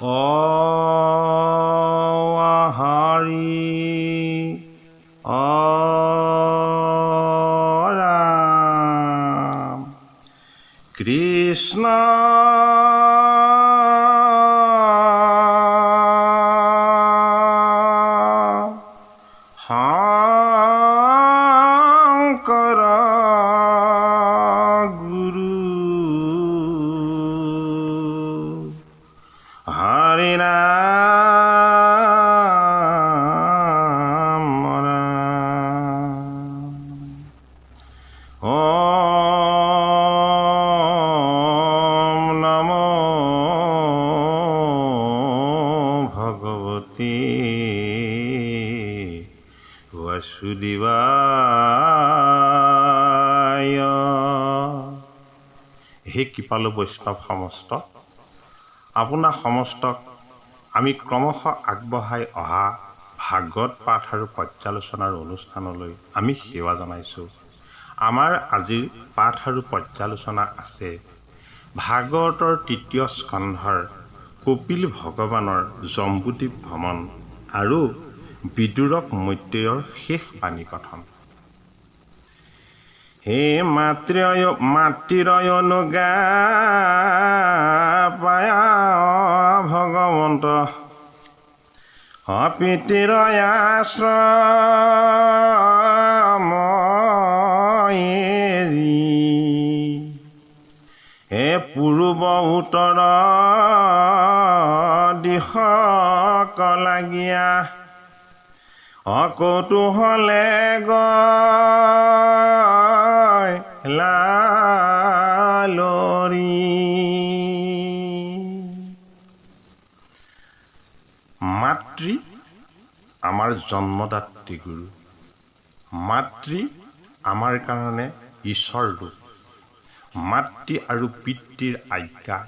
Hari Ram Krishna Shankara Guru Hari Ram Om Namo Bhagavate Vasudevaya হে কৃপালু বৈষ্ণৱ সমস্ত আপোনাৰ সমস্তক আমি ক্ৰমশ আগবঢ়াই অহা ভাগৱত পাঠ আৰু পৰ্যালোচনাৰ অনুষ্ঠানলৈ আমি সেৱা জনাইছোঁ। আমাৰ আজিৰ পাঠ আৰু পৰ্যালোচনা আছে ভাগৱতৰ ৩য় স্কন্ধৰ কপিল ভগৱানৰ জম্বুদ্বীপ ভ্ৰমণ আৰু বিদুৰক মৈত্ৰেয়ৰ শেষ বাণী কথন। হে মাতৃৰয়নুগা পায়া ভগৱন্ত পিতৃৰয়াশ্ৰম হে পূৰ্ব উত্তৰ দিশক লাগিয়া অকৌতূহলে গৈ লালৰি। মাতৃ আমাৰ জন্মদাত্ৰী গুৰু, মাতৃ আমাৰ কাৰণে ঈশ্বৰ ৰূপ। মাতৃ আৰু পিতৃৰ আজ্ঞা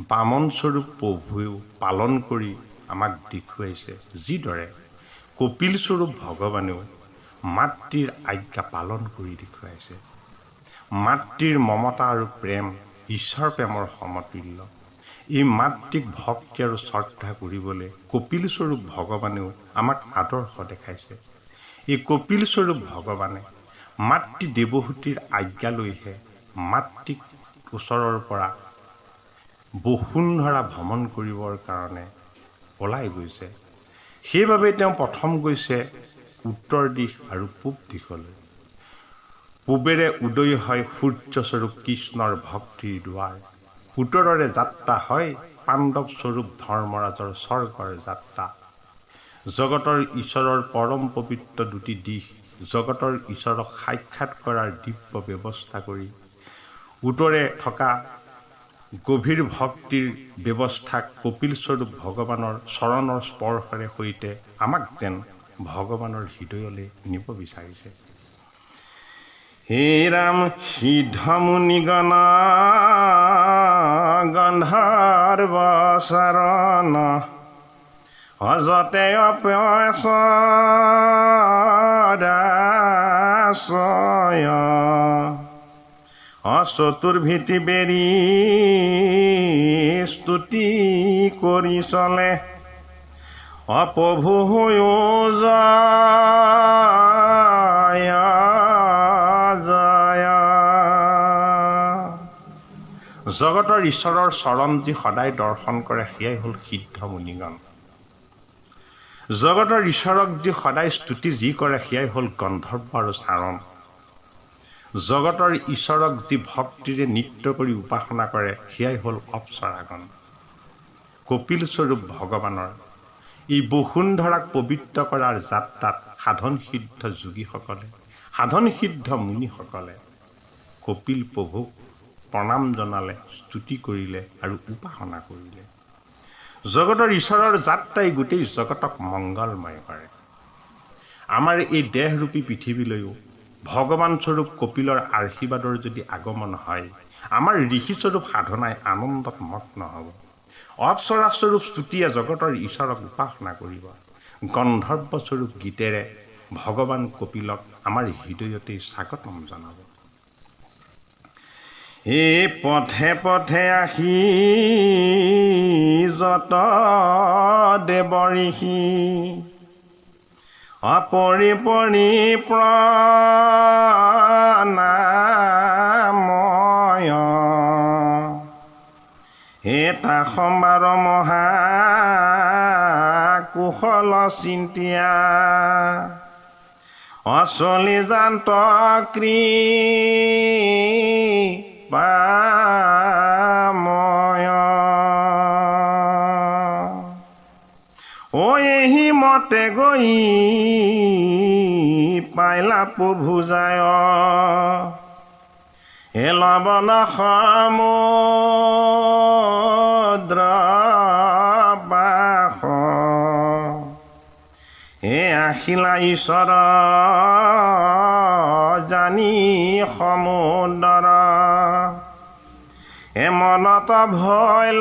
বামন স্বৰূপ প্ৰভুৱেও পালন কৰি আমাক দেখুৱাইছে, যিদৰে কপিল স্বৰূপ ভগৱানেও মাতৃৰ আজ্ঞা পালন কৰি দেখুৱাইছে। মাতৃৰ মমতা আৰু প্ৰেম ঈশ্বৰ প্ৰেমৰ সমতুল্য। এই মাতৃক ভক্তি আৰু শ্ৰদ্ধা কৰিবলৈ কপিল স্বৰূপ ভগৱানেও আমাক আদৰ্শ দেখাইছে। এই কপিল স্বৰূপ ভগৱানে মাতৃ দেৱহূতিৰ আজ্ঞা লৈহে মাতৃক ওচৰৰ পৰা বসুন্ধৰা ভ্ৰমণ কৰিবৰ কাৰণে পলাই গৈছে। সেইবাবে তেওঁ প্ৰথম গৈছে উত্তৰ দিশ আৰু পূব দিশলৈ। পূবেৰে উদয় হয় সূৰ্যস্বৰূপ কৃষ্ণৰ ভক্তিৰ দুৱাৰ, উত্তৰৰে যাত্ৰা হয় পাণ্ডৱ স্বৰূপ ধৰ্মৰাজৰ স্বৰ্গৰ যাত্ৰা। জগতৰ ঈশ্বৰৰ পৰম পবিত্ৰ দুটি দিশ, জগতৰ ঈশ্বৰক সাক্ষাৎ কৰাৰ দিব্য ব্যৱস্থা কৰি উত্তৰে থকা গভীৰ ভক্তিৰ ব্যৱস্থাক কপিল স্বৰূপ ভগৱানৰ চৰণৰ স্পৰ্শৰে সৈতে আমাক যেন ভগৱানৰ হৃদয়লৈ নিব বিচাৰিছে। হে ৰাম সিদ্ধ মুনিগণ গন্ধৰ্ব চৰণ অজতে অপয়সদাশ্ৰয় চতুৰ্ভীতি বেৰি স্তুতি কৰি চলে অপ্ৰভু হৈও জয় জয়। জগতৰ ঈশ্বৰৰ চৰণ যি সদায় দৰ্শন কৰে সেয়াই হ'ল সিদ্ধ মুনিগণ। জগতৰ ঈশ্বৰক যি সদায় স্তুতি যি কৰে সেয়াই হ'ল গন্ধৰ্ব আৰু চাৰণ। জগতৰ ঈশ্বৰক যি ভক্তিৰে নৃত্য কৰি উপাসনা কৰে সেয়াই হ'ল অপ্সৰাগণ। কপিল স্বৰূপ ভগৱানৰ এই বসুন্ধৰাক পবিত্ৰ কৰাৰ যাত্ৰাত সাধন সিদ্ধ যোগীসকলে, সাধন সিদ্ধ মুনিসকলে কপিল প্ৰভুক প্ৰণাম জনালে, স্তুতি কৰিলে আৰু উপাসনা কৰিলে। জগতৰ ঈশ্বৰৰ যাত্ৰাই গোটেই জগতক মংগলময় কৰে। আমাৰ এই দেহৰূপী পৃথিৱীলৈও ভগৱান স্বৰূপ কপিলৰ আশীৰ্বাদৰ যদি আগমন হয়, আমাৰ ঋষিস্বৰূপ সাধনাই আনন্দত মগ্ন হ'ব। অপ্সৰা স্বৰূপ স্তুতিয়ে জগতৰ ঈশ্বৰক উপাসনা কৰিব। গন্ধৰ্ব স্বৰূপ গীতেৰে ভগৱান কপিলক আমাৰ হৃদয়তেই স্বাগতম জনাব। এই পথে পথে আহি যত দেৱ ঋষি অপৰি পৰি প্ৰণাময় এটা সম্বাৰ মহা কুশল চিন্তিয়া অচলি জান্ত কৃপাময় এহি মতে গৈ পাইলা প্ৰভু যায় হে লৱণ সমুদ্ৰ বাস হে আহিলা ঈশ্বৰ জানি সমুদ্ৰ হে মনত ভয়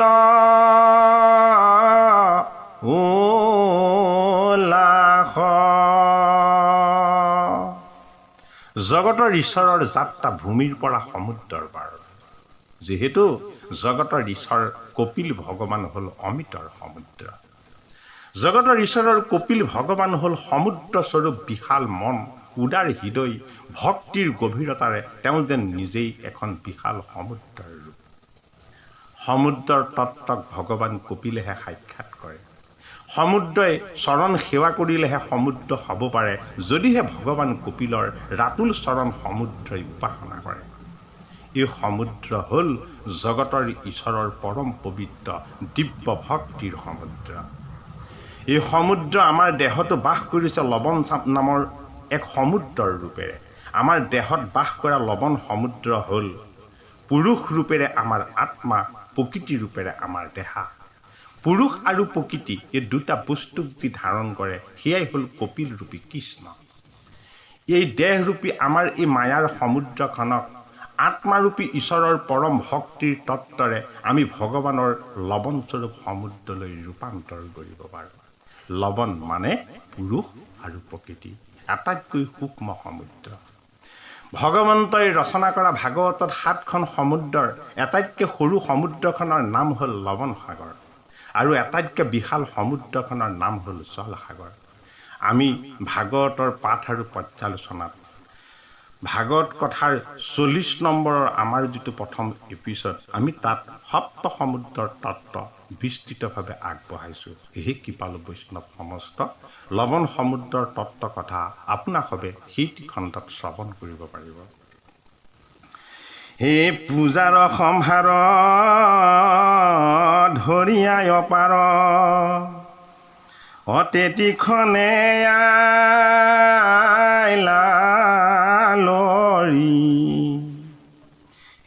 উল্লাস জগতৰ ঈশ্বৰৰ যাত্ৰা ভূমিৰ পৰা সমুদ্ৰৰ পাৰ যিহেতু জগতৰ ঈশ্বৰ কপিল ভগৱান হ'ল অমিতৰ সমুদ্ৰ জগতৰ ঈশ্বৰৰ কপিল ভগৱান হ'ল সমুদ্ৰ স্বৰূপ বিশাল মন উদাৰ হৃদয় ভক্তিৰ গভীৰতাৰে তেওঁ যেন নিজেই এখন বিশাল সমুদ্ৰৰ ৰূপ সমুদ্ৰৰ তত্ত্বক ভগৱান কপিলেহে সাক্ষাৎ কৰে সমুদ্ৰই চৰণ সেৱা কৰিলেহে সমুদ্ৰ হ'ব পাৰে যদিহে ভগৱান কপিলৰ ৰাতুল চৰণ সমুদ্ৰই উপাসনা কৰে এই সমুদ্ৰ হ'ল জগতৰ ঈশ্বৰৰ পৰম পবিত্ৰ দিব্য ভক্তিৰ সমুদ্ৰ এই সমুদ্ৰ আমাৰ দেহতো বাস কৰিছে লৱণ নামৰ এক সমুদ্ৰৰ ৰূপেৰে আমাৰ দেহত বাস কৰা লৱণ সমুদ্ৰ হ'ল পুৰুষ ৰূপেৰে আমাৰ আত্মা প্ৰকৃতি ৰূপেৰে আমাৰ দেহা পুৰুষ আৰু প্ৰকৃতি এই দুটা বস্তুক যি ধাৰণ কৰে সেয়াই হ'ল কপিল ৰূপী কৃষ্ণ এই দেহৰূপী আমাৰ এই মায়াৰ সমুদ্ৰখনক আত্মাৰূপী ঈশ্বৰৰ পৰম ভক্তিৰ তত্ত্বৰে আমি ভগৱানৰ লৱণস্বৰূপ সমুদ্ৰলৈ ৰূপান্তৰ কৰিব পাৰোঁ লৱণ মানে পুৰুষ আৰু প্ৰকৃতি আটাইতকৈ সূক্ষ্ম সমুদ্ৰ ভগৱন্তই ৰচনা কৰা ভাগৱতত 7খন সমুদ্ৰৰ আটাইতকৈ সৰু সমুদ্ৰখনৰ নাম হ'ল লৱণ সাগৰ আৰু আটাইতকৈ বিশাল সমুদ্ৰখনৰ নাম হ'ল জল সাগৰ আমি ভাগৱতৰ পাঠ আৰু পৰ্যালোচনাত ভাগৱত কথাৰ 40 নম্বৰৰ আমাৰ যিটো প্ৰথম এপিছড আমি তাত সপ্ত সমুদ্ৰৰ তত্ত্ব বিস্তৃতভাৱে আগবঢ়াইছোঁ হে কৃপালু বৈষ্ণৱ সমস্ত লৱণ সমুদ্ৰৰ তত্ত্ব কথা আপোনাসৱে সেইটো খণ্ডত শ্ৰৱণ কৰিব পাৰিব হে পূজাৰ সম্ভাৰ ধৰিয়াই অপাৰ অতেতিখনে আইলা লৰি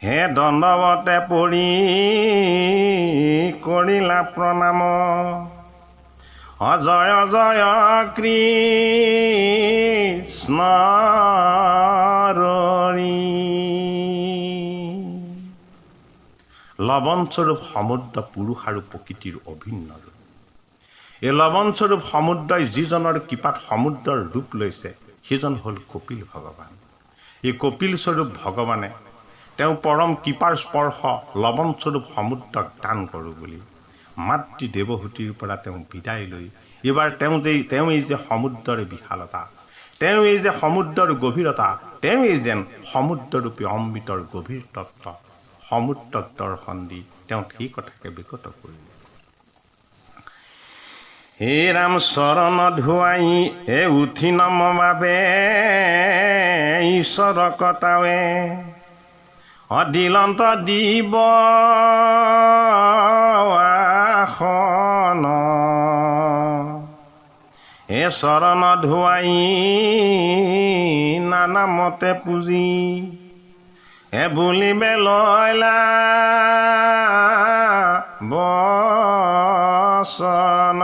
হে দণ্ডৱতে পৰি কৰিলা প্ৰণাম অজয় জয় কৃষ্ণ লৱণস্বৰূপ সমুদ্ৰ পুৰুষ আৰু প্ৰকৃতিৰ অভিন্ন ৰূপ এই লৱণস্বৰূপ সমুদ্ৰই যিজনৰ কৃপাত সমুদ্ৰৰ ৰূপ লৈছে সেইজন হ'ল কপিল ভগৱান এই কপিল স্বৰূপ ভগৱানে তেওঁ পৰম কৃপাৰ স্পৰ্শ লৱণস্বৰূপ সমুদ্ৰক দান কৰোঁ বুলি মাতৃ দেৱহূতিৰ পৰা তেওঁ বিদায় লৈ এইবাৰ তেওঁ এই যে সমুদ্ৰৰ বিশালতা তেওঁ এই যে সমুদ্ৰৰ গভীৰতা তেওঁ এই যেন সমুদ্ৰৰূপী অমৃতৰ গভীৰ তত্ত্ব সমুদ্ৰক দৰ্শন দি তেওঁ সেই কথাকে বিকট কৰিলে হে ৰাম চৰণ ধুৱাই হে উঠি নম বাবে ঈশ্বৰ কটাৱে অদিলন্ত দিব আসন হে চৰণ ধুৱাই নানামতে পুজি হে বুলিবে লয়লা বচন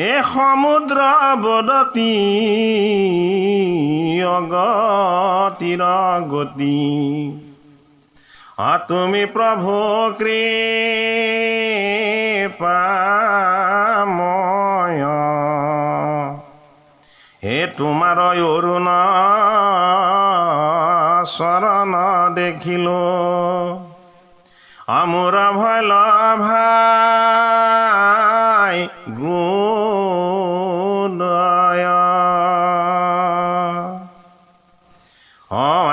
এ সমুদ্ৰ বদতি অগতিৰ গতি তুমি প্ৰভু কৃপাময় হে তোমাৰ অৰুণ চৰণ দেখিলো অমূৰ ভল ভাই গুদয়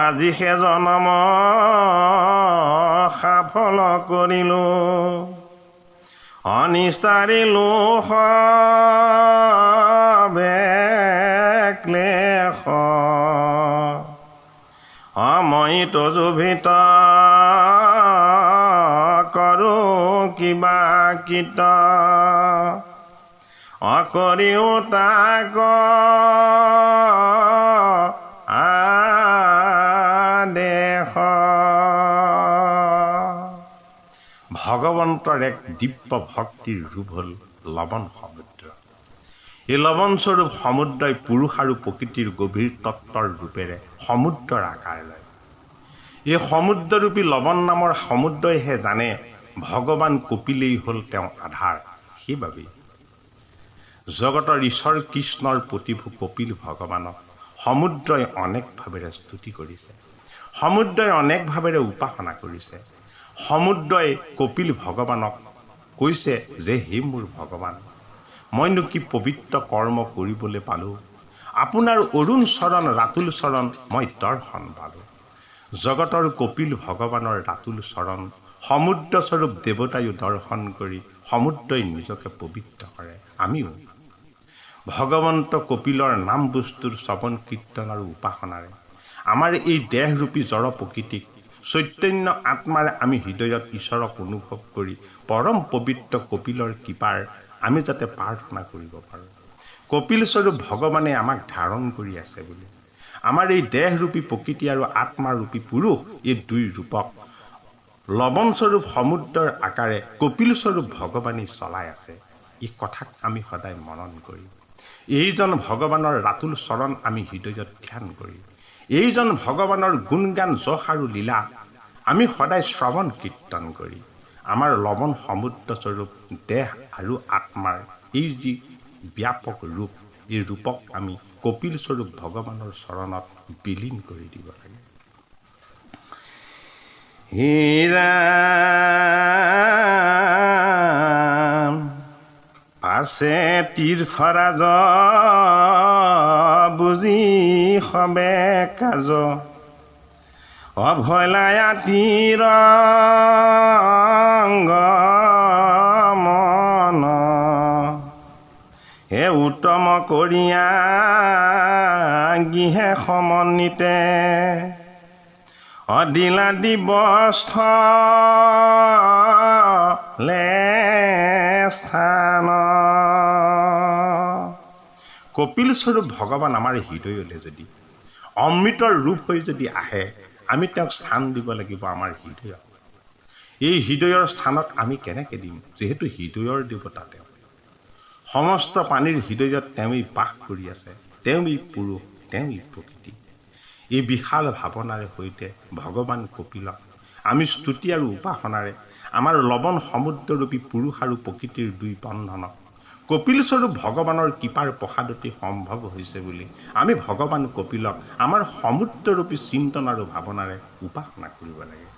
আজি সে জনম সাফল কৰিলো অনিষ্টাৰিলো বেক্লেশ মই তজুভিত কৰো কিবা কিত অকৰিও তাক আদেশ। ভগৱন্তৰ এক দিব্য ভক্তিৰ ৰূপ হ'ল লৱণ সমুদ্ৰ। এই লৱণস্বৰূপ সমুদ্ৰই পুৰুষ আৰু প্ৰকৃতিৰ গভীৰ তত্ত্বৰ ৰূপেৰে সমুদ্ৰৰ আকাৰ লয়। এই সমুদ্ৰৰূপী লৱণ নামৰ সমুদ্ৰইহে জানে ভগৱান কপিলেই হ'ল তেওঁ আধাৰ। সেইবাবেই জগতৰ ঈশ্বৰ কৃষ্ণৰ প্ৰতিভু কপিল ভগৱানক সমুদ্ৰই অনেক ভাৱেৰে স্তুতি কৰিছে, সমুদ্ৰই অনেক ভাৱেৰে উপাসনা কৰিছে। সমুদ্ৰই কপিল ভগৱানক কৈছে যে হে মোৰ ভগৱান, মইনো কি পবিত্ৰ কৰ্ম কৰিবলৈ পালোঁ, আপোনাৰ অৰুণ চৰণ ৰাতুল চৰণ মই দৰ্শন পালোঁ। জগতৰ কপিল ভগৱানৰ ৰাতুল চৰণ সমুদ্ৰস্বৰূপ দেৱতায়ো দৰ্শন কৰি সমুদ্ৰই নিজকে পবিত্ৰ কৰে। আমিও ভগৱন্ত কপিলৰ নাম বস্তুৰ শ্ৰৱণ কীৰ্তন আৰু উপাসনাৰে আমাৰ এই দেহৰূপী জড় প্ৰকৃতিক চৈতন্য আত্মাৰে আমি হৃদয়ত ঈশ্বৰক অনুভৱ কৰি পৰম পবিত্ৰ কপিলৰ কৃপাৰ আমি যাতে প্ৰাৰ্থনা কৰিব পাৰোঁ। কপিল স্বৰূপ ভগৱানে আমাক ধাৰণ কৰি আছে বুলি আমাৰ এই দেহৰূপী প্ৰকৃতি আৰু আত্মাৰূপী পুৰুষ এই দুই ৰূপক লৱণস্বৰূপ সমুদ্ৰৰ আকাৰে কপিল স্বৰূপ ভগৱানে চলাই আছে। এই কথাক আমি সদায় মনন কৰি এইজন ভগৱানৰ ৰাতুল চৰণ আমি হৃদয়ত ধ্যান কৰি এইজন ভগৱানৰ গুণগান যশ আৰু লীলা আমি সদায় শ্ৰৱণ কীৰ্তন কৰি আমাৰ লৱণ সমুদ্ৰস্বৰূপ দেহ আৰু আত্মাৰ এই যি ব্যাপক ৰূপ, এই ৰূপক আমি কপিল স্বৰূপ ভগৱানৰ চৰণত বিলীন কৰি দিব লাগে। হে ৰাম আছে তীৰ্থৰাজ বুজি সবে কাজ অভয়লায়া তীৰংগ মন হে উত্তম কৰিয়া গৃহে সমন্বিতে অদিলা দিৱস্থলে স্থান। কপিল স্বৰূপ ভগৱান আমাৰ হৃদয়লৈ যদি অমৃতৰ ৰূপ হৈ যদি আহে, আমি তেওঁক স্থান দিব লাগিব আমাৰ হৃদয়ত। এই হৃদয়ৰ স্থানত আমি কেনেকৈ দিম, যিহেতু হৃদয়ৰ দেৱতা তেওঁ, সমস্ত প্ৰাণীৰ হৃদয়ত তেওঁৱেই বাস কৰি আছে, তেওঁৱেই পুৰুষ, তেওঁৱেই প্ৰকৃতি। এই বিশাল ভাৱনাৰে সৈতে ভগৱান কপিলক আমি স্তুতি আৰু উপাসনাৰে আমাৰ লৱণ সমুদ্ৰৰূপী পুৰুষ আৰু প্ৰকৃতিৰ দুই বন্ধনক কপিল স্বৰূপ ভগৱানৰ কৃপাৰ প্ৰসাদতে সম্ভৱ হৈছে বুলি আমি ভগৱান কপিলক আমাৰ সমুদ্ৰৰূপী চিন্তন আৰু ভাৱনাৰে উপাসনা কৰিব লাগে।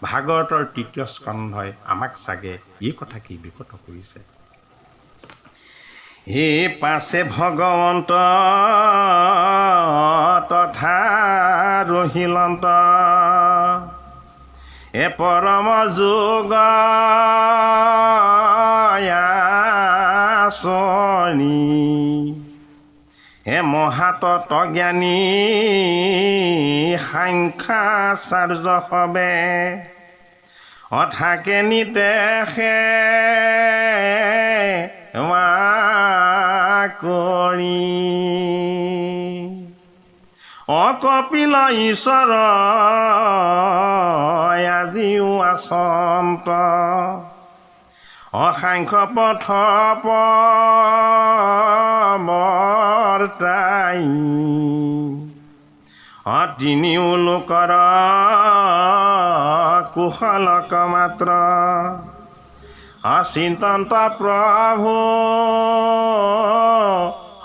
ভাগৱতৰ ৩য় স্কন্ধই আমাক চাগে এই কথাকেই বিকত কৰিছে। হে পাছে ভগৱন্ত তথা ৰহিলন্ত এ পৰম যোগ আচনি হে মহাতত্ব জ্ঞানী সাংখ্যাচাৰ্য সবে অথাকে নিতেষে কৰি অকপিল ঈশ্বৰ আজিও আচন্ত অসাংখ্য পথ বৰ্তাই তিনিও লোকৰ কুশলক মাত্ৰ অচিন্তন্ত প্ৰভু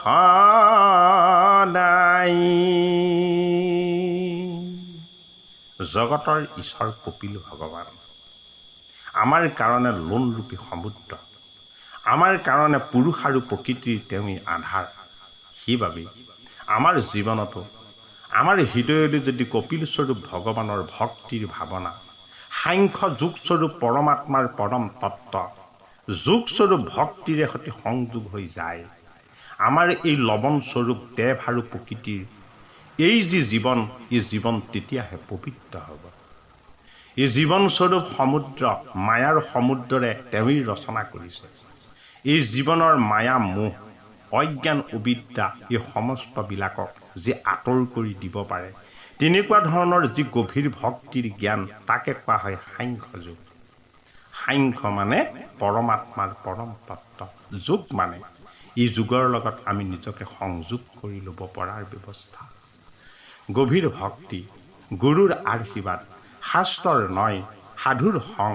সদায়। জগতৰ ঈশ্বৰ কপিল ভগৱান আমাৰ কাৰণে লোণৰূপী সমুদ্ৰ, আমাৰ কাৰণে পুৰুষ আৰু প্ৰকৃতিৰ তেওঁই আধাৰ। সেইবাবেই আমাৰ জীৱনতো আমাৰ হৃদয়লৈ যদি কপিলস্বৰূপ ভগৱানৰ ভক্তিৰ ভাৱনা, সাংখ্য যোগস্বৰূপ পৰমাত্মাৰ পৰম তত্ত্ব, যোগস্বৰূপ ভক্তিৰে সৈতে সংযোগ হৈ যায়, আমাৰ এই লৱণস্বৰূপ দেহ আৰু প্ৰকৃতিৰ এই যি জীৱন, এই জীৱন তেতিয়াহে পবিত্ৰ হ'ব। এই জীৱনস্বৰূপ সমুদ্ৰ, মায়াৰ সমুদ্ৰৰে তেওঁই ৰচনা কৰিছে। এই জীৱনৰ মায়া মোহ, অজ্ঞান অবিদ্যা এই সমস্তবিলাকক যি আঁতৰ কৰি দিব পাৰে, তেনেকুৱা ধৰণৰ যি গভীৰ ভক্তিৰ জ্ঞান, তাকে কোৱা হয় সাংখ্য যোগ। সাংখ্য মানে পৰমাত্মাৰ পৰম তত্ত্ব, যোগ মানে এই যুগৰ লগত আমি নিজকে সংযোগ কৰি ল'ব পৰাৰ ব্যৱস্থা। গভীৰ ভক্তি, গুৰুৰ আশীৰ্বাদ, শাস্ত্ৰৰ নয়, সাধুৰ সং,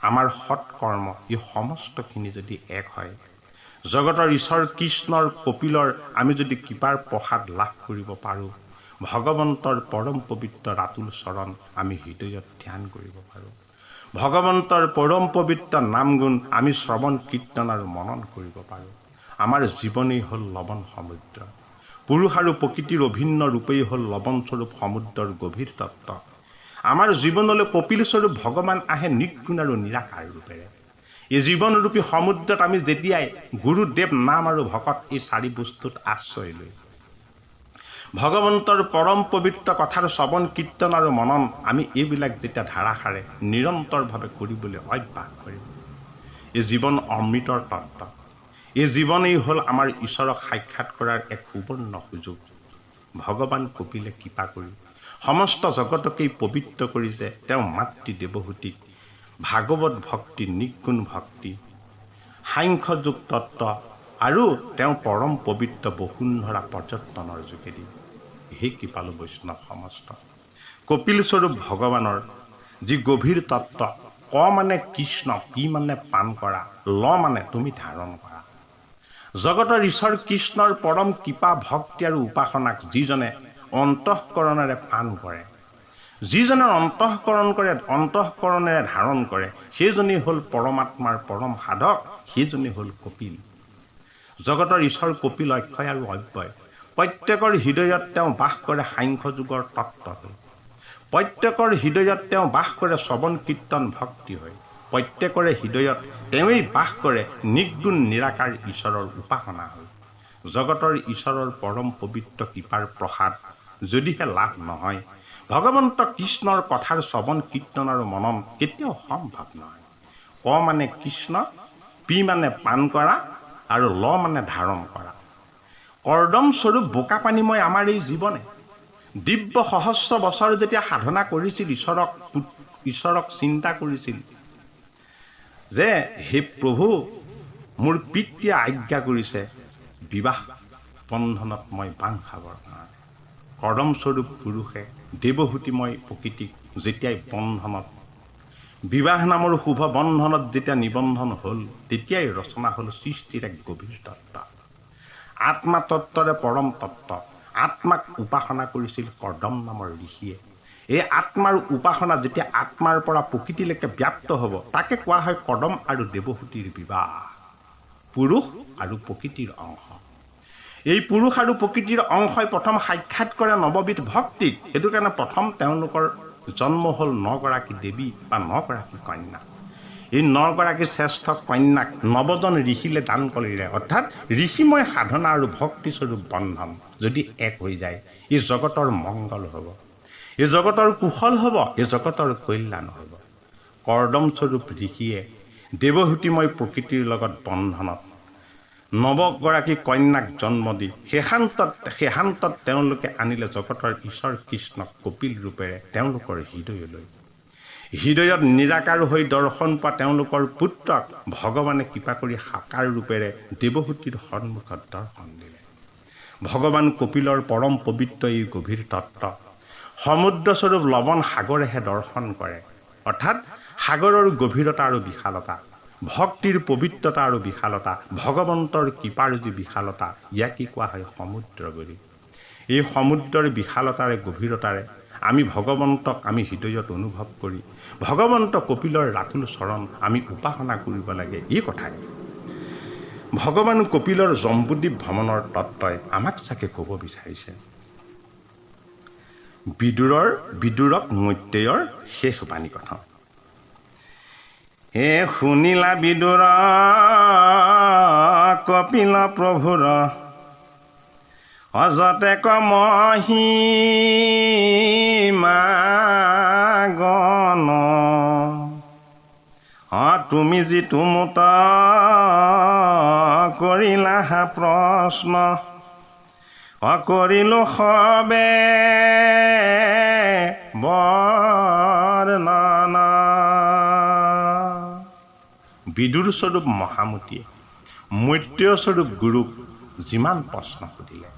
আমাৰ সৎকৰ্ম, এই সমস্তখিনি যদি এক হয়, জগতৰ ঈশ্বৰ কৃষ্ণৰ কপিলৰ আমি যদি কৃপাৰ প্ৰসাদ লাভ কৰিব পাৰোঁ, ভগৱন্তৰ পৰম পবিত্ৰ ৰাতুল চৰণ আমি হৃদয়ত ধ্যান কৰিব পাৰোঁ, ভগৱন্তৰ পৰম পবিত্ৰ নাম গুণ আমি শ্ৰৱণ কীৰ্তন আৰু মনন কৰিব পাৰোঁ, আমাৰ জীৱনেই হ'ল লৱণ সমুদ্ৰ। পুৰুষ আৰু প্ৰকৃতিৰ অভিন্ন ৰূপেই হ'ল লৱণস্বৰূপ সমুদ্ৰৰ গভীৰ তত্ত্ব। আমাৰ জীৱনলৈ কপিলস্বৰূপ ভগৱান আহে নিৰ্গুণ আৰু নিৰাকাৰ ৰূপেৰে। এই জীৱনৰূপী সমুদ্ৰত আমি যেতিয়াই গুৰুদেৱ নাম আৰু ভকত এই চাৰি বস্তুত আশ্ৰয় লৈ ভগৱন্তৰ পৰম পবিত্ৰ কথাৰ শ্ৰৱণ কীৰ্তন আৰু মনন আমি এইবিলাক যেতিয়া ধাৰাসাৰে নিৰন্তৰভাৱে কৰিবলৈ অভ্যাস কৰিম, এই জীৱন অমৃতৰ তত্ত্ব। এই জীৱনেই হ'ল আমাৰ ঈশ্বৰক সাক্ষাৎ কৰাৰ এক সুবৰ্ণ সুযোগ। ভগৱান কপিলে কৃপা কৰি সমস্ত জগতকেই পবিত্ৰ কৰিছে তেওঁ মাতৃ দেৱহূতিক ভাগৱত ভক্তি, নিৰ্গুণ ভক্তি, সাংখ্য যোগ তত্ত্ব আৰু তেওঁ পৰম পবিত্ৰ বসুন্ধৰা পৰ্যটনৰ যোগেদি। হে কৃপালু বৈষ্ণৱ সমস্ত, কপিলস্বৰূপ ভগৱানৰ যি গভীৰ তত্ত্ব, ক মানে কৃষ্ণ, পি মানে পান কৰা, ল মানে তুমি ধাৰণ কৰা। জগতৰ ঈশ্বৰ কৃষ্ণৰ পৰম কৃপা ভক্তি আৰু উপাসনাক যিজনে অন্তঃকৰণেৰে পান কৰে, যিজনে অন্তঃকৰণেৰে ধাৰণ কৰে, সেইজনেই হ'ল পৰমাত্মাৰ পৰম সাধক, সেইজনেই হ'ল কপিল। জগতৰ ঈশ্বৰ কপিল অক্ষয় আৰু অব্যয়। প্ৰত্যেকৰ হৃদয়ত তেওঁ বাস কৰে সাংখ্য যুগৰ তত্ত্ব হৈ, প্ৰত্যেকৰ হৃদয়ত তেওঁ বাস কৰে শ্ৰৱণ কীৰ্তন ভক্তি হৈ, প্ৰত্যেকৰে হৃদয়ত তেওঁৱেই বাস কৰে নিৰ্গুণ নিৰাকাৰ ঈশ্বৰৰ উপাসনা হৈ। জগতৰ ঈশ্বৰৰ পৰম পবিত্ৰ কৃপাৰ প্ৰসাদ যদিহে লাভ নহয়, ভগৱন্ত কৃষ্ণৰ কথাৰ শ্ৰৱণ কীৰ্তন আৰু মনন কেতিয়াও সম্ভৱ নহয়। ক মানে কৃষ্ণ, পি মানে পান কৰা আৰু ল মানে ধাৰণ কৰা। কৰ্দম স্বৰূপ বোকা পানীময় আমাৰ এই জীৱনে দিব্য সহস্ৰ বছৰ যেতিয়া সাধনা কৰিছিল, ঈশ্বৰক চিন্তা কৰিছিল যে হে প্ৰভু, মোৰ পিতৃয়ে আজ্ঞা কৰিছে বিবাহ বন্ধনত মই বান্ধ খাবৰ কাৰণে। কৰ্দমস্বৰূপ পুৰুষে দেৱহূতিময় প্ৰকৃতিক যেতিয়াই বন্ধনত, বিবাহ নামৰ শুভ বন্ধনত যেতিয়া নিবন্ধন হ'ল, তেতিয়াই ৰচনা হ'ল সৃষ্টিৰ এক গভীৰ তত্ত্ব, আত্মা তত্ত্বৰে পৰম তত্ত্ব। আত্মাক উপাসনা কৰিছিল কৰ্দম নামৰ ঋষিয়ে। এই আত্মাৰ উপাসনা যেতিয়া আত্মাৰ পৰা প্ৰকৃতিলৈকে ব্যাপ্ত হ'ব, তাকে কোৱা হয় কৰ্দম আৰু দেৱহূতিৰ বিবাহ, পুৰুষ আৰু প্ৰকৃতিৰ অংশ। এই পুৰুষ আৰু প্ৰকৃতিৰ অংশই প্ৰথম সাক্ষাৎ কৰে নৱবিধ ভক্তিক। সেইটো কাৰণে প্ৰথম তেওঁলোকৰ জন্ম হ'ল 9গৰাকী দেৱী বা 9গৰাকী কন্যা। এই 9গৰাকী শ্ৰেষ্ঠ কন্যাক নৱজন ঋষিলে দান কৰিলে, অৰ্থাৎ ঋষিময় সাধনা আৰু ভক্তিস্বৰূপ বন্ধন যদি এক হৈ যায়, এই জগতৰ মংগল হ'ব, এই জগতৰ কুশল হ'ব, এই জগতৰ কল্যাণ হ'ব। কৰ্দমস্বৰূপ ঋষিয়ে দেৱহূতিময় প্ৰকৃতিৰ লগত বন্ধনত 9গৰাকী কন্যাক জন্ম দি শেষান্তত তেওঁলোকে আনিলে জগতৰ ঈশ্বৰ কৃষ্ণক কপিল ৰূপেৰে তেওঁলোকৰ হৃদয়লৈ। হৃদয়ত নিৰাকাৰ হৈ দৰ্শন পোৱা তেওঁলোকৰ পুত্ৰক ভগৱানে কৃপা কৰি সাকাৰ ৰূপেৰে দেৱহূতিৰ সন্মুখত দৰ্শন দিলে। ভগৱান কপিলৰ পৰম পবিত্ৰ এই গভীৰ তত্ত্ব সমুদ্ৰস্বৰূপ লৱণ সাগৰেহে দৰ্শন কৰে, অৰ্থাৎ সাগৰৰ গভীৰতা আৰু বিশালতা, ভক্তিৰ পবিত্ৰতা আৰু বিশালতা, ভগৱন্তৰ কৃপাৰ যি বিশালতা, ইয়াকে কোৱা হয় সমুদ্ৰ বুলি। এই সমুদ্ৰৰ বিশালতাৰে গভীৰতাৰে আমি ভগৱন্তক আমি হৃদয়ত অনুভৱ কৰি ভগৱন্ত কপিলৰ ৰাতুল চৰণ আমি উপাসনা কৰিব লাগে। এই কথাই ভগৱান কপিলৰ জম্বুদ্বীপ ভ্ৰমণৰ তত্ত্বই আমাক চাগে ক'ব বিচাৰিছে। বিদুৰক মৈত্ৰেয়ৰ শেষ বাণী কথা। হে শুনিলা বিদুৰ কপিল প্ৰভুৰ অজতে মহিমা গণ, তুমি যিটো মোত কৰিলা প্ৰশ্ন, কৰিলো সবে বৰ্ণনা। বিদুৰ স্বৰূপ মহামতীয়ে মৈত্ৰেয় স্বৰূপ গুৰুক যিমান প্ৰশ্ন সুধিলে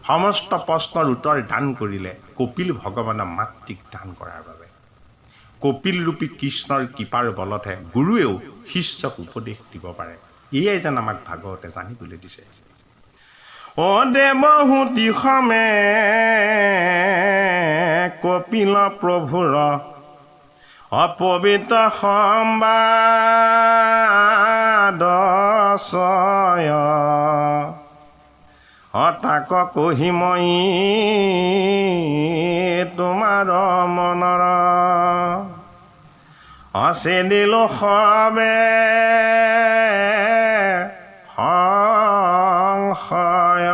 সমস্ত প্ৰশ্নৰ উত্তৰ দান কৰিলে কপিল ভগৱানে মাতৃক দান কৰাৰ বাবে। কপিল ৰূপী কৃষ্ণৰ কৃপাৰ বলতহে গুৰুৱেও শিষ্যক উপদেশ দিব পাৰে। এয়াই যেন আমাক ভাগৱতে জানিবলৈ দিছে। অ দেৱহূতি সমে কপিল প্ৰভুৰ অপবিত্ৰ সম্বাদ চয়, তাক কহি মই তোমাৰ মনৰ চেদিলো সবে সংশয়।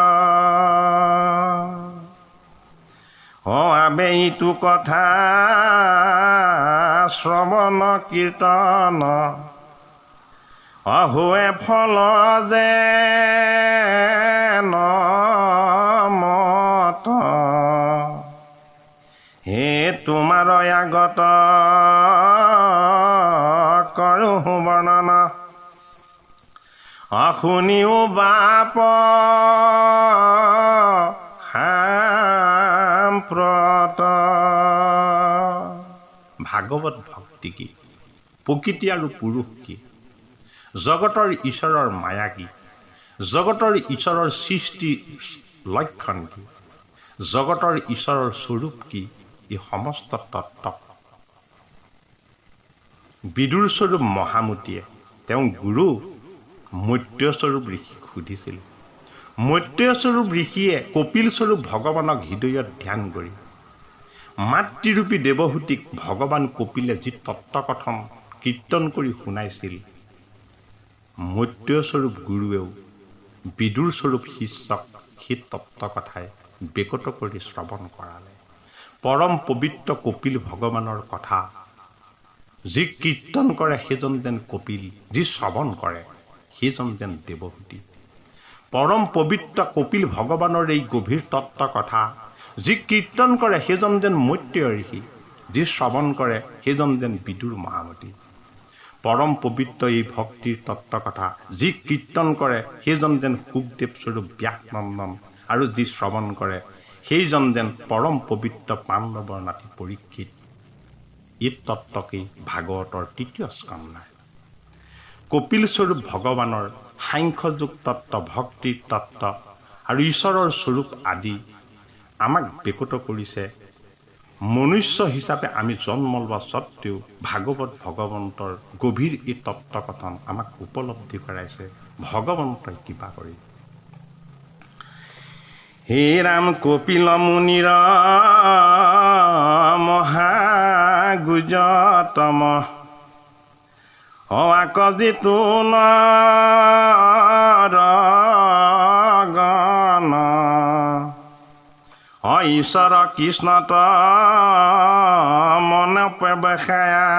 আবে ইটো কথা শ্ৰৱণ কীৰ্তন, অহুৱে ফল যে মত, হে তোমাৰ আগত কৰোঁ বৰ্ণনা, শুনিও বাপ সাম্প্ৰত। ভাগৱত ভক্তি কি, প্ৰকৃতি আৰু পুৰুষ কি, জগতৰ ঈশ্বৰৰ মায়া কি, জগতৰ ঈশ্বৰৰ সৃষ্টি লক্ষণ কি, জগতৰ ঈশ্বৰৰ স্বৰূপ কি, এই সমস্ত তত্ত্ব বিদুৰ স্বৰূপ মহামতীয়ে তেওঁ গুৰু মৈত্ৰেয় স্বৰূপ ঋষিক সুধিছিল। মৈত্ৰেয় স্বৰূপ ঋষিয়ে কপিল স্বৰূপ ভগৱানক হৃদয়ত ধ্যান কৰি মাতৃৰূপী দেৱহূতিক ভগৱান কপিলে যি তত্ত্বকথন কীৰ্তন কৰি শুনাইছিল, মৈত্ৰেয় স্বৰূপ গুৰুৱেও বিদুৰ স্বৰূপ শিষ্যক সেই তত্ত্বকথাই বেকত কৰি শ্ৰৱণ কৰালে। পৰম পবিত্ৰ কপিল ভগৱানৰ কথা যি কীৰ্তন কৰে সেইজন যেন কপিল, যি শ্ৰৱণ কৰে সেইজন যেন দেৱহূতি। পৰম পবিত্ৰ কপিল ভগৱানৰ এই গভীৰ তত্ত্ব কথা যি কীৰ্তন কৰে সেইজন যেন মৈত্ৰেয় ঋষি, যি শ্ৰৱণ কৰে সেইজন যেন বিদুৰ মহামতী। পৰম পবিত্ৰ এই ভক্তিৰ তত্ত্ব কথা যি কীৰ্তন কৰে সেইজন যেন সুখদেৱ স্বৰূপ ব্যাসনন্দন, আৰু যি শ্ৰৱণ কৰে সেইজন যেন পৰম পবিত্ৰ পাণ্ডৱৰ নাতি পৰীক্ষিত। এই তত্ত্বকেই ভাগৱতৰ তৃতীয় স্কন্ধাই কপিল স্বৰূপ ভগৱানৰ সাংখ্যযোগ তত্ত্ব, ভক্তিৰ তত্ত্ব আৰু ঈশ্বৰৰ স্বৰূপ আদি আমাক বেকত কৰিছে। মনুষ্য হিচাপে আমি জন্ম লোৱা স্বত্বেও ভাগৱত ভগৱন্তৰ গভীৰ এই তত্ত্বকথন আমাক উপলব্ধি কৰাইছে ভগৱন্তই কৃপা কৰি। হে ৰাম কপিল মুনিৰ মহাগুজতম, আকজিতু নৰগণ, ঈশ্বৰ কৃষ্ণত মন প্ৰবেশায়া,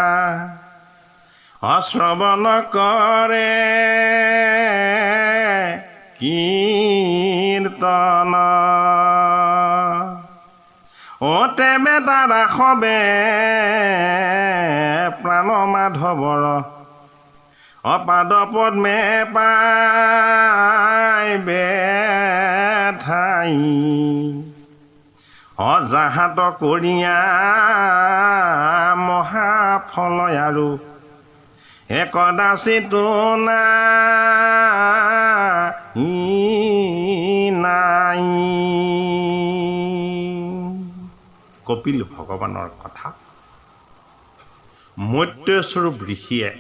শ্ৰৱণ কৰে কীৰ্তন। তেবে তাৰা সবে প্ৰাণ মাধৱৰ, অপাদ পদ্মে পাইবে ঠাই, অজাহাত কৰিয়া মহাফল আৰু একদাচিতো নাই। কপিল ভগৱানৰ কথা। মৈত্ৰেয়স্বৰূপ ঋষিয়ে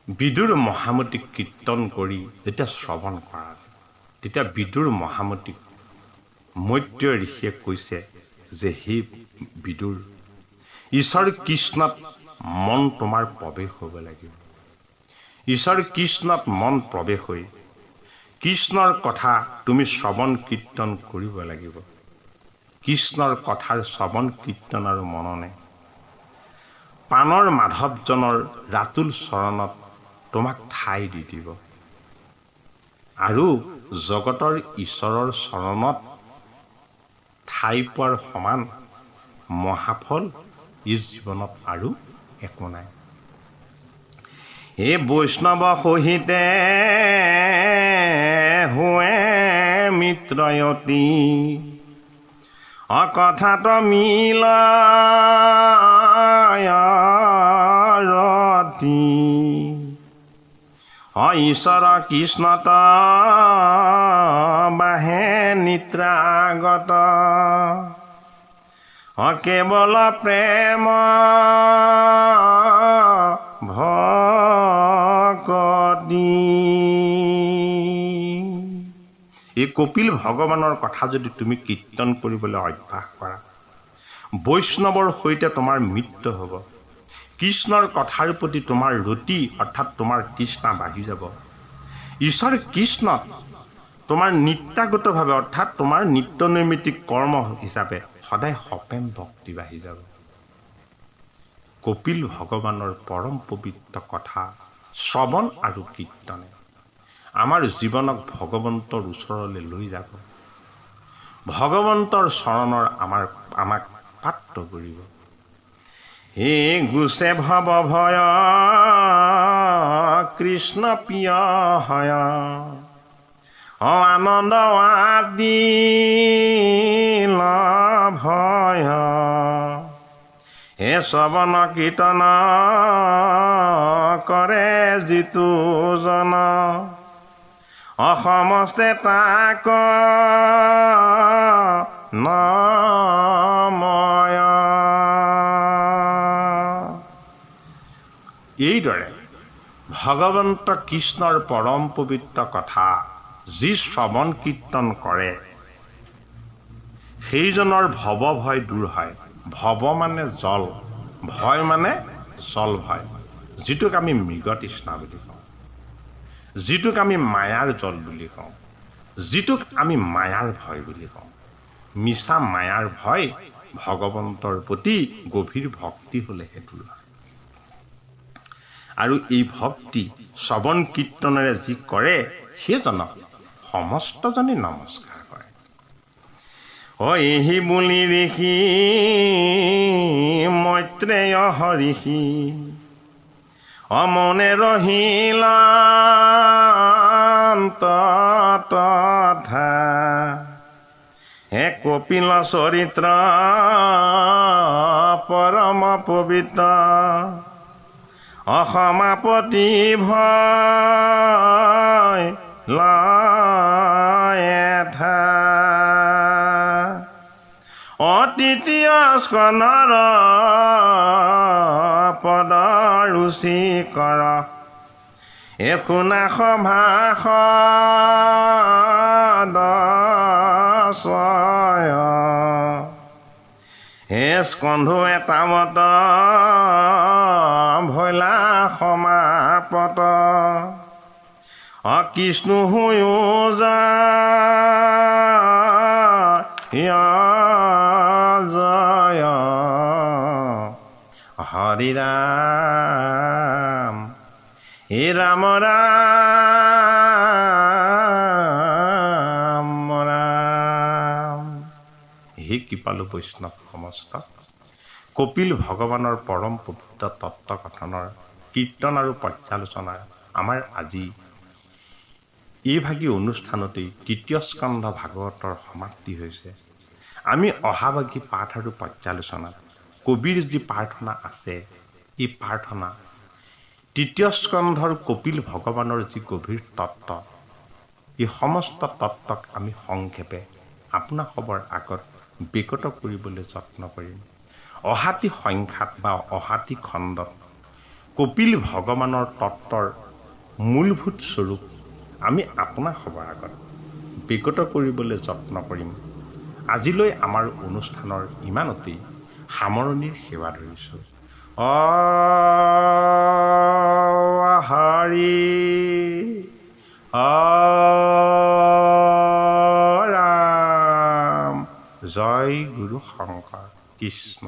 বিদুৰ মহামতীক কীৰ্তন কৰি যেতিয়া শ্ৰৱণ কৰালে, তেতিয়া বিদুৰ মহামতীক মৈত্ৰেয় ঋষিয়ে কৈছে যে হে বিদুৰ, ঈশ্বৰ কৃষ্ণত মন তোমাৰ প্ৰৱেশ হ'ব লাগিব। ঈশ্বৰ কৃষ্ণত মন প্ৰৱেশ হৈ কৃষ্ণৰ কথা তুমি শ্ৰৱণ কীৰ্তন কৰিব লাগিব। কৃষ্ণৰ কথাৰ শ্ৰৱণ কীৰ্তন আৰু মননে পাণৰ মাধৱজনৰ ৰাতুল চৰণত তোমাক ঠাই দি দিব আৰু জগতৰ ঈশ্বৰৰ চৰণত ঠাই পোৱাৰ সমান মহাফল এই জীৱনত আৰু একো নাই। এই বৈষ্ণৱ সহিতে হোৱে মিত্ৰয়তী অকথাত মিলয়ৰতী ঈশ্বৰ কৃষ্ণত বাহে নিদ্ৰাগত কেৱল প্ৰেম ভকতি। এই কপিল ভগৱানৰ কথা যদি তুমি কীৰ্তন কৰিবলৈ অভ্যাস কৰা, বৈষ্ণৱৰ সৈতে তোমাৰ মৃত্যু হ'ব। কৃষ্ণৰ কথাৰ প্ৰতি তোমাৰ ৰতি অৰ্থাৎ তোমাৰ তৃষ্ণা বাঢ়ি যাব। ঈশ্বৰ কৃষ্ণত তোমাৰ নিত্যাগতভাৱে অৰ্থাৎ তোমাৰ নিত্য নৈমিত্তিক কৰ্ম হিচাপে সদায় সপেন ভক্তি বাঢ়ি যাব। কপিল ভগৱানৰ পৰম পবিত্ৰ কথা শ্ৰৱণ আৰু কীৰ্তনে আমাৰ জীৱনক ভগৱন্তৰ ওচৰলৈ লৈ যাব। ভগৱন্তৰ চৰণৰ আমাক পাত্ৰ কৰিব। হে গুছে ভৱ ভয় কৃষ্ণ প্ৰিয় হয় আনন্দ আদি ভয় হে শ্ৰৱণ কীৰ্তন কৰে যিটো জন সমস্তে তাক নময়। এইদৰে ভগৱন্ত কৃষ্ণৰ পৰম পবিত্ৰ কথা যি শ্ৰৱণ কীৰ্তন কৰে সেইজনৰ ভৱ ভয় দূৰ হয়। ভৱ মানে জল, ভয় মানে জল ভয়, যিটোক আমি মৃগতৃষ্ণা বুলি কওঁ, যিটোক আমি মায়াৰ জল বুলি কওঁ, যিটোক আমি মায়াৰ ভয় বুলি কওঁ। মিছা মায়াৰ ভয় ভগৱন্তৰ প্ৰতি গভীৰ ভক্তি হ'লেহে দূৰ হয়। আৰু এই ভক্তি শ্ৰৱণ কীৰ্তনেৰে যি কৰে সেইজনক সমস্তজনে নমস্কাৰ কৰে। এহি বুলি ঋষি মৈত্ৰেয় ঋষি অমনে ৰহিলা তথা হে কপিল চৰিত্ৰ পৰম পবিত্ৰ অসমাপতি ভয় লয়েথা তৃতীয় স্কন্ধৰ পদ ৰুচি কৰ শুনা সভাসদয় হে স্কন্ধু এটা মত ভৈলা সমাপত কৃষ্ণ হৈও জয় হৰি ৰাম হে ৰাম ৰাম ৰাম। হে কৃপালু বৈষ্ণৱ সমস্ত, কপিল ভগৱানৰ পৰম পবিত্ৰ তত্ত্বকথনৰ কীৰ্তন আৰু পৰ্যালোচনাৰ আমাৰ আজি এইভাগী অনুষ্ঠানতেই তৃতীয় স্কন্ধ ভাগৱতৰ সমাপ্তি হৈছে। আমি অহাভাগী পাঠ আৰু পৰ্যালোচনাত কবিৰ যি প্ৰাৰ্থনা আছে, এই প্ৰাৰ্থনা তৃতীয় স্কন্ধৰ কপিল ভগৱানৰ যি গভীৰ তত্ত্ব, এই সমস্ত তত্ত্বক আমি সংক্ষেপে আপোনাসৱৰ আগত বিকট কৰিবলৈ যত্ন কৰিম। অহাটি সংখ্যাত বা অহাটি খণ্ডত কপিল ভগৱানৰ তত্ত্বৰ মূলভূত স্বৰূপ আমি আপোনাৰ সবৰ আগত বিকট কৰিবলৈ যত্ন কৰিম। আজিলৈ আমাৰ অনুষ্ঠানৰ ইমানতেই সামৰণিৰ সেৱা ধৰিছোঁ। হৰি ৰাম। জয় গুৰু শংকৰ কৃষ্ণ।